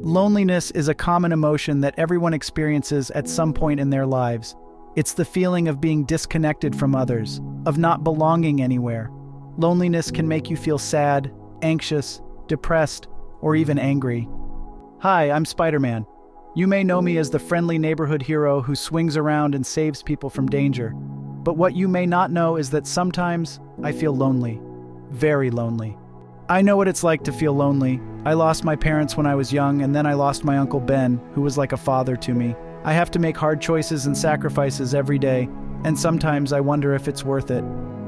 Loneliness is a common emotion that everyone experiences at some point in their lives. It's the feeling of being disconnected from others, of not belonging anywhere. Loneliness can make you feel sad, anxious, depressed, or even angry. Hi, I'm Spiderman. You may know me as the friendly neighborhood hero who swings around and saves people from danger. But what you may not know is that sometimes I feel lonely. Very lonely. I know what it's like to feel lonely. I lost my parents when I was young, and then I lost my Uncle Ben, who was like a father to me. I have to make hard choices and sacrifices every day, and sometimes I wonder if it's worth it.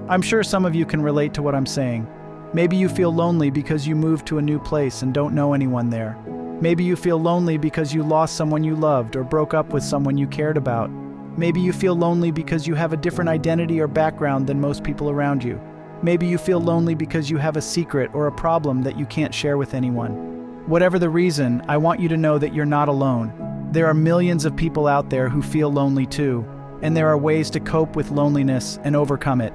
I'm sure some of you can relate to what I'm saying. Maybe you feel lonely because you moved to a new place and don't know anyone there. Maybe you feel lonely because you lost someone you loved or broke up with someone you cared about. Maybe you feel lonely because you have a different identity or background than most people around you. Maybe you feel lonely because you have a secret or a problem that you can't share with anyone. Whatever the reason, I want you to know that you're not alone. There are millions of people out there who feel lonely too, and there are ways to cope with loneliness and overcome it.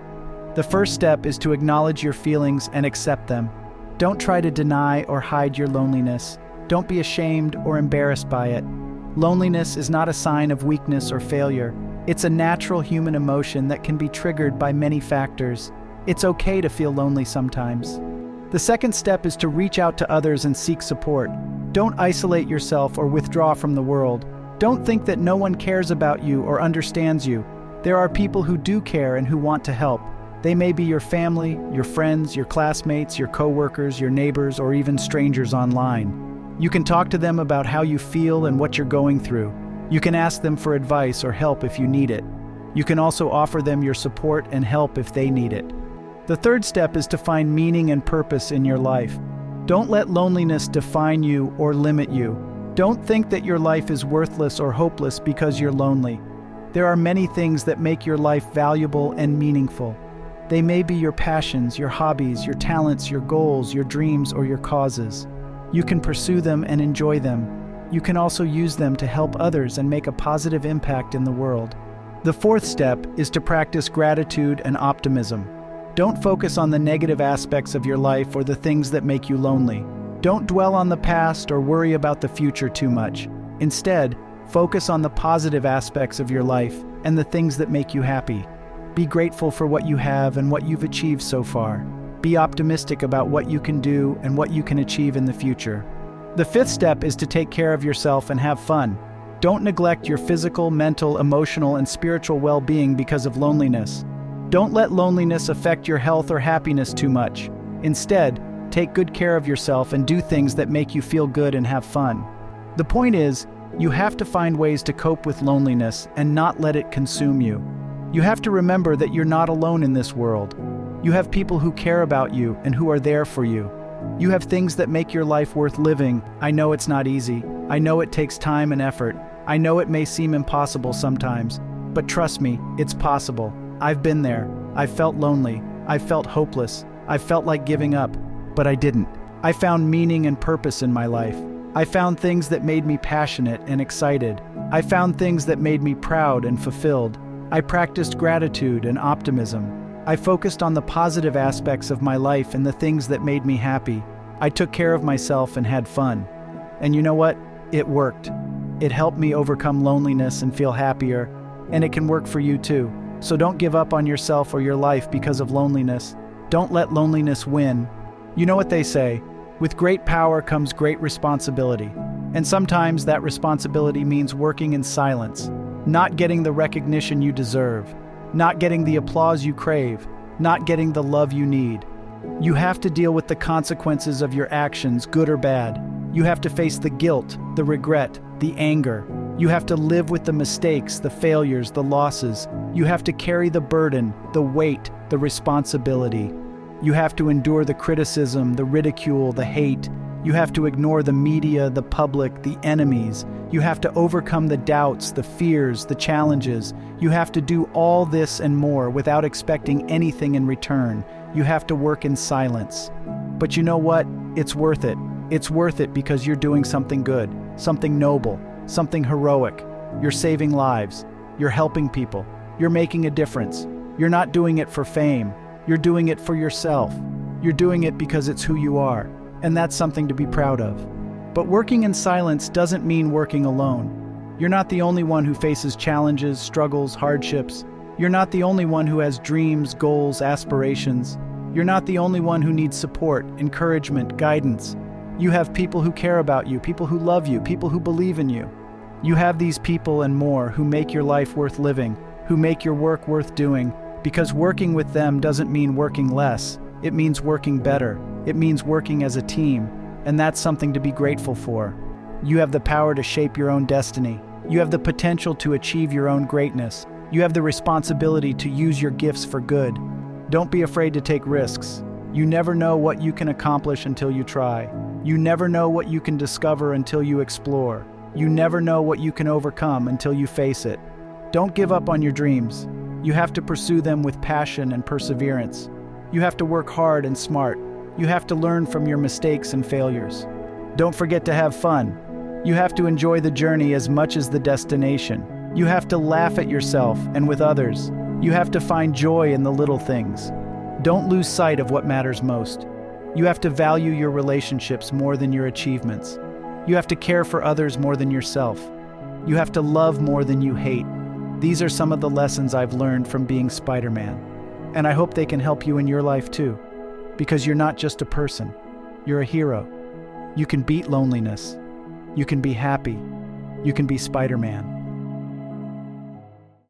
The first step is to acknowledge your feelings and accept them. Don't try to deny or hide your loneliness. Don't be ashamed or embarrassed by it. Loneliness is not a sign of weakness or failure. It's a natural human emotion that can be triggered by many factors. It's okay to feel lonely sometimes. The second step is to reach out to others and seek support. Don't isolate yourself or withdraw from the world. Don't think that no one cares about you or understands you. There are people who do care and who want to help. They may be your family, your friends, your classmates, your coworkers, your neighbors, or even strangers online. You can talk to them about how you feel and what you're going through. You can ask them for advice or help if you need it. You can also offer them your support and help if they need it. The third step is to find meaning and purpose in your life. Don't let loneliness define you or limit you. Don't think that your life is worthless or hopeless because you're lonely. There are many things that make your life valuable and meaningful. They may be your passions, your hobbies, your talents, your goals, your dreams, or your causes. You can pursue them and enjoy them. You can also use them to help others and make a positive impact in the world. The fourth step is to practice gratitude and optimism. Don't focus on the negative aspects of your life or the things that make you lonely. Don't dwell on the past or worry about the future too much. Instead, focus on the positive aspects of your life and the things that make you happy. Be grateful for what you have and what you've achieved so far. Be optimistic about what you can do and what you can achieve in the future. The fifth step is to take care of yourself and have fun. Don't neglect your physical, mental, emotional, and spiritual well-being because of loneliness. Don't let loneliness affect your health or happiness too much. Instead, take good care of yourself and do things that make you feel good and have fun. The point is, you have to find ways to cope with loneliness and not let it consume you. You have to remember that you're not alone in this world. You have people who care about you and who are there for you. You have things that make your life worth living. I know it's not easy. I know it takes time and effort. I know it may seem impossible sometimes, but trust me, it's possible. I've been there. I felt lonely. I felt hopeless. I felt like giving up, but I didn't. I found meaning and purpose in my life. I found things that made me passionate and excited. I found things that made me proud and fulfilled. I practiced gratitude and optimism. I focused on the positive aspects of my life and the things that made me happy. I took care of myself and had fun. And you know what? It worked. It helped me overcome loneliness and feel happier, and it can work for you too. So don't give up on yourself or your life because of loneliness. Don't let loneliness win. You know what they say, with great power comes great responsibility. And sometimes that responsibility means working in silence, not getting the recognition you deserve, not getting the applause you crave, not getting the love you need. You have to deal with the consequences of your actions, good or bad. You have to face the guilt, the regret, the anger. You have to live with the mistakes, the failures, the losses. You have to carry the burden, the weight, the responsibility. You have to endure the criticism, the ridicule, the hate. You have to ignore the media, the public, the enemies. You have to overcome the doubts, the fears, the challenges. You have to do all this and more without expecting anything in return. You have to work in silence. But you know what? It's worth it. It's worth it because you're doing something good, something noble, something heroic. You're saving lives. You're helping people. You're making a difference. You're not doing it for fame. You're doing it for yourself. You're doing it because it's who you are, and that's something to be proud of. But working in silence doesn't mean working alone. You're not the only one who faces challenges, struggles, hardships. You're not the only one who has dreams, goals, aspirations. You're not the only one who needs support, encouragement, guidance. You have people who care about you, people who love you, people who believe in you. You have these people and more who make your life worth living, who make your work worth doing, because working with them doesn't mean working less. It means working better. It means working as a team, and that's something to be grateful for. You have the power to shape your own destiny. You have the potential to achieve your own greatness. You have the responsibility to use your gifts for good. Don't be afraid to take risks. You never know what you can accomplish until you try. You never know what you can discover until you explore. You never know what you can overcome until you face it. Don't give up on your dreams. You have to pursue them with passion and perseverance. You have to work hard and smart. You have to learn from your mistakes and failures. Don't forget to have fun. You have to enjoy the journey as much as the destination. You have to laugh at yourself and with others. You have to find joy in the little things. Don't lose sight of what matters most. You have to value your relationships more than your achievements. You have to care for others more than yourself. You have to love more than you hate. These are some of the lessons I've learned from being Spider-Man. And I hope they can help you in your life too. Because you're not just a person. You're a hero. You can beat loneliness. You can be happy. You can be Spider-Man.